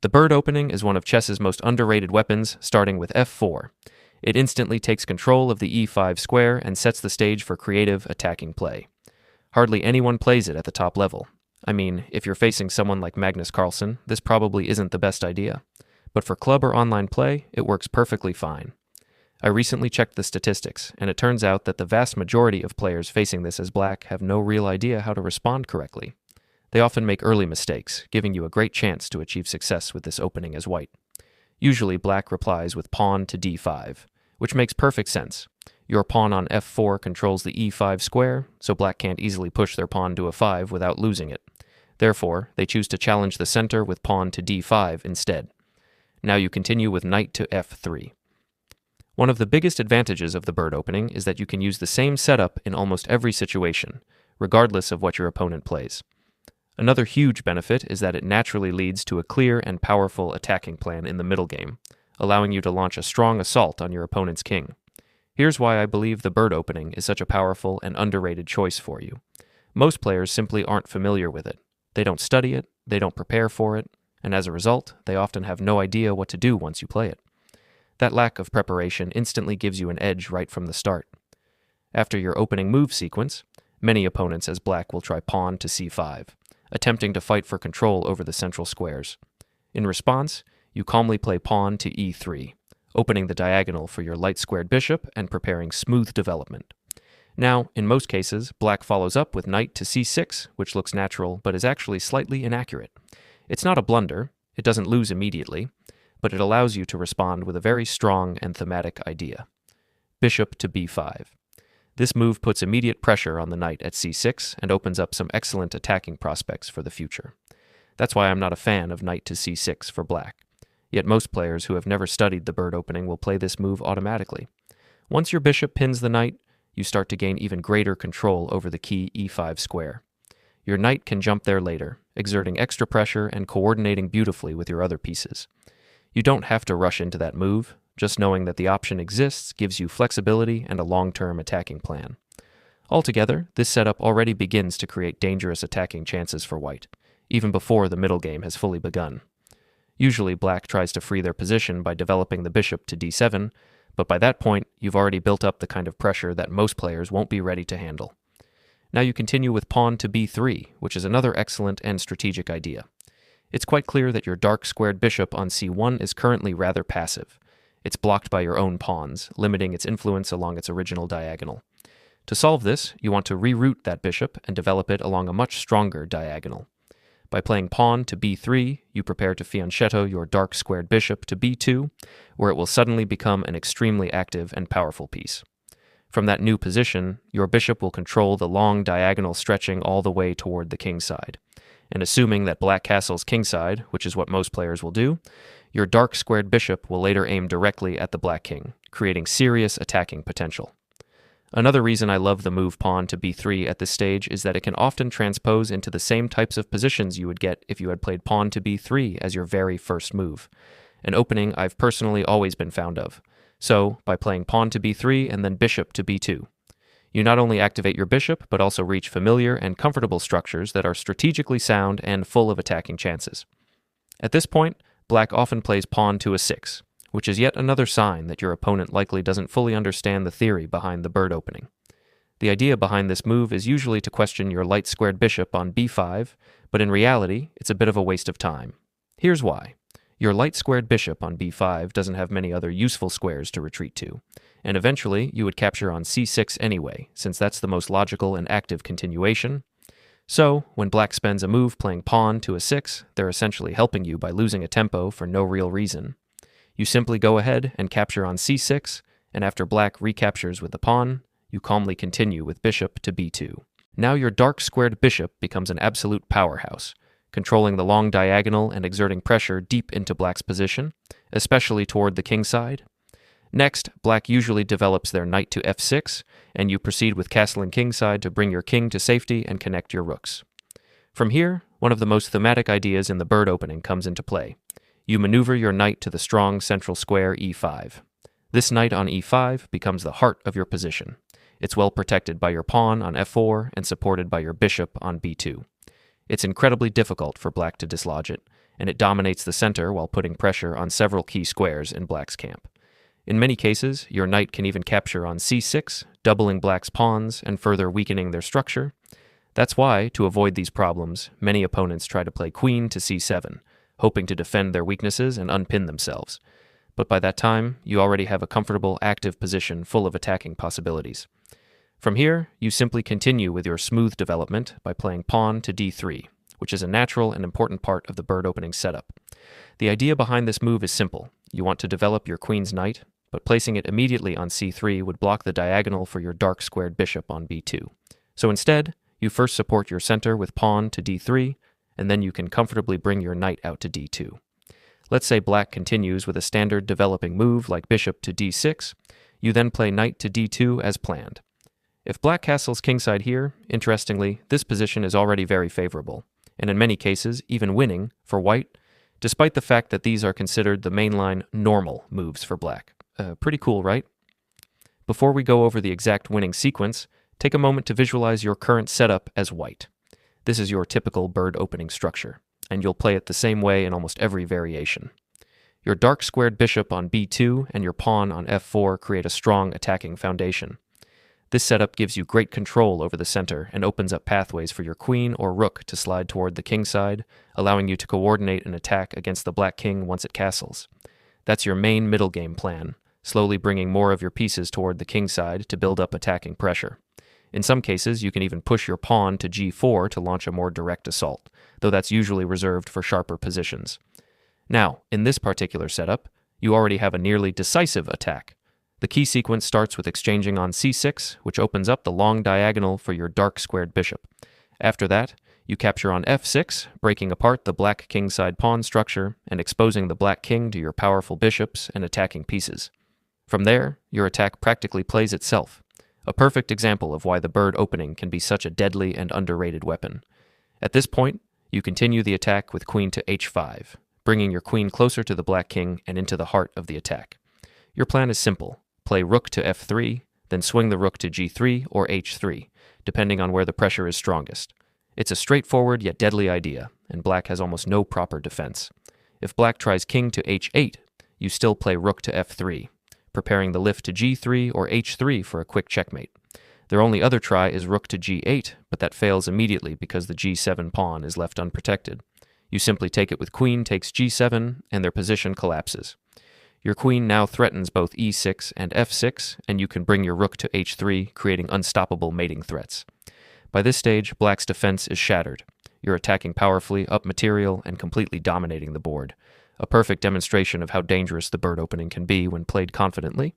The bird opening is one of chess's most underrated weapons, starting with f4. It instantly takes control of the e5 square and sets the stage for creative, attacking play. Hardly anyone plays it at the top level. I mean, if you're facing someone like Magnus Carlsen, this probably isn't the best idea. But for club or online play, it works perfectly fine. I recently checked the statistics, and it turns out that the vast majority of players facing this as black have no real idea how to respond correctly. They often make early mistakes, giving you a great chance to achieve success with this opening as white. Usually black replies with pawn to d5, which makes perfect sense. Your pawn on f4 controls the e5 square, so black can't easily push their pawn to a5 without losing it. Therefore, they choose to challenge the center with pawn to d5 instead. Now you continue with knight to f3. One of the biggest advantages of the bird opening is that you can use the same setup in almost every situation, regardless of what your opponent plays. Another huge benefit is that it naturally leads to a clear and powerful attacking plan in the middle game, allowing you to launch a strong assault on your opponent's king. Here's why I believe the bird opening is such a powerful and underrated choice for you. Most players simply aren't familiar with it. They don't study it, they don't prepare for it, and as a result, they often have no idea what to do once you play it. That lack of preparation instantly gives you an edge right from the start. After your opening move sequence, many opponents as black will try pawn to c5, attempting to fight for control over the central squares. In response, you calmly play pawn to e3, opening the diagonal for your light-squared bishop and preparing smooth development. Now, in most cases, black follows up with knight to c6, which looks natural but is actually slightly inaccurate. It's not a blunder, it doesn't lose immediately, but it allows you to respond with a very strong and thematic idea. Bishop to b5. This move puts immediate pressure on the knight at c6 and opens up some excellent attacking prospects for the future. That's why I'm not a fan of knight to c6 for black. Yet most players who have never studied the bird opening will play this move automatically. Once your bishop pins the knight, you start to gain even greater control over the key e5 square. Your knight can jump there later, exerting extra pressure and coordinating beautifully with your other pieces. You don't have to rush into that move. Just knowing that the option exists gives you flexibility and a long-term attacking plan. Altogether, this setup already begins to create dangerous attacking chances for white, even before the middle game has fully begun. Usually, black tries to free their position by developing the bishop to d7, but by that point, you've already built up the kind of pressure that most players won't be ready to handle. Now you continue with pawn to b3, which is another excellent and strategic idea. It's quite clear that your dark-squared bishop on c1 is currently rather passive. It's blocked by your own pawns, limiting its influence along its original diagonal. To solve this, you want to reroute that bishop and develop it along a much stronger diagonal. By playing pawn to b3, you prepare to fianchetto your dark-squared bishop to b2, where it will suddenly become an extremely active and powerful piece. From that new position, your bishop will control the long diagonal stretching all the way toward the king side. And assuming that black castles kingside, which is what most players will do, your dark-squared bishop will later aim directly at the black king, creating serious attacking potential. Another reason I love the move pawn to b3 at this stage is that it can often transpose into the same types of positions you would get if you had played pawn to b3 as your very first move, an opening I've personally always been fond of. So, by playing pawn to b3 and then bishop to b2, you not only activate your bishop, but also reach familiar and comfortable structures that are strategically sound and full of attacking chances. At this point, black often plays pawn to a6, which is yet another sign that your opponent likely doesn't fully understand the theory behind the bird opening. The idea behind this move is usually to question your light-squared bishop on b5, but in reality, it's a bit of a waste of time. Here's why. Your light-squared bishop on b5 doesn't have many other useful squares to retreat to, and eventually you would capture on c6 anyway, since that's the most logical and active continuation. So, when black spends a move playing pawn to a6, they're essentially helping you by losing a tempo for no real reason. You simply go ahead and capture on c6, and after black recaptures with the pawn, you calmly continue with bishop to b2. Now your dark-squared bishop becomes an absolute powerhouse, controlling the long diagonal and exerting pressure deep into black's position, especially toward the king side. Next, black usually develops their knight to f6, and you proceed with castling kingside to bring your king to safety and connect your rooks. From here, one of the most thematic ideas in the bird opening comes into play. You maneuver your knight to the strong central square e5. This knight on e5 becomes the heart of your position. It's well protected by your pawn on f4 and supported by your bishop on b2. It's incredibly difficult for black to dislodge it, and it dominates the center while putting pressure on several key squares in black's camp. In many cases, your knight can even capture on c6, doubling black's pawns and further weakening their structure. That's why, to avoid these problems, many opponents try to play queen to c7, hoping to defend their weaknesses and unpin themselves. But by that time, you already have a comfortable, active position full of attacking possibilities. From here, you simply continue with your smooth development by playing pawn to d3, which is a natural and important part of the bird opening setup. The idea behind this move is simple. You want to develop your queen's knight, but placing it immediately on c3 would block the diagonal for your dark squared bishop on b2. So instead, you first support your center with pawn to d3, and then you can comfortably bring your knight out to d2. Let's say black continues with a standard developing move like bishop to d6. You then play knight to d2 as planned. If black castles kingside here, interestingly, this position is already very favorable, and in many cases, even winning for white, despite the fact that these are considered the mainline normal moves for black. Pretty cool, right? Before we go over the exact winning sequence, take a moment to visualize your current setup as white. This is your typical bird opening structure, and you'll play it the same way in almost every variation. Your dark squared bishop on b2 and your pawn on f4 create a strong attacking foundation. This setup gives you great control over the center and opens up pathways for your queen or rook to slide toward the king side, allowing you to coordinate an attack against the black king once it castles. That's your main middle game plan, slowly bringing more of your pieces toward the king side to build up attacking pressure. In some cases, you can even push your pawn to g4 to launch a more direct assault, though that's usually reserved for sharper positions. Now, in this particular setup, you already have a nearly decisive attack. The key sequence starts with exchanging on c6, which opens up the long diagonal for your dark squared bishop. After that, you capture on f6, breaking apart the black kingside pawn structure and exposing the black king to your powerful bishops and attacking pieces. From there, your attack practically plays itself, a perfect example of why the bird opening can be such a deadly and underrated weapon. At this point, you continue the attack with queen to h5, bringing your queen closer to the black king and into the heart of the attack. Your plan is simple. Play rook to f3, then swing the rook to g3 or h3, depending on where the pressure is strongest. It's a straightforward yet deadly idea, and black has almost no proper defense. If black tries king to h8, you still play rook to f3, preparing the lift to g3 or h3 for a quick checkmate. Their only other try is rook to g8, but that fails immediately because the g7 pawn is left unprotected. You simply take it with queen takes g7, and their position collapses. Your queen now threatens both e6 and f6, and you can bring your rook to h3, creating unstoppable mating threats. By this stage, black's defense is shattered. You're attacking powerfully, up material, and completely dominating the board. A perfect demonstration of how dangerous the bird opening can be when played confidently.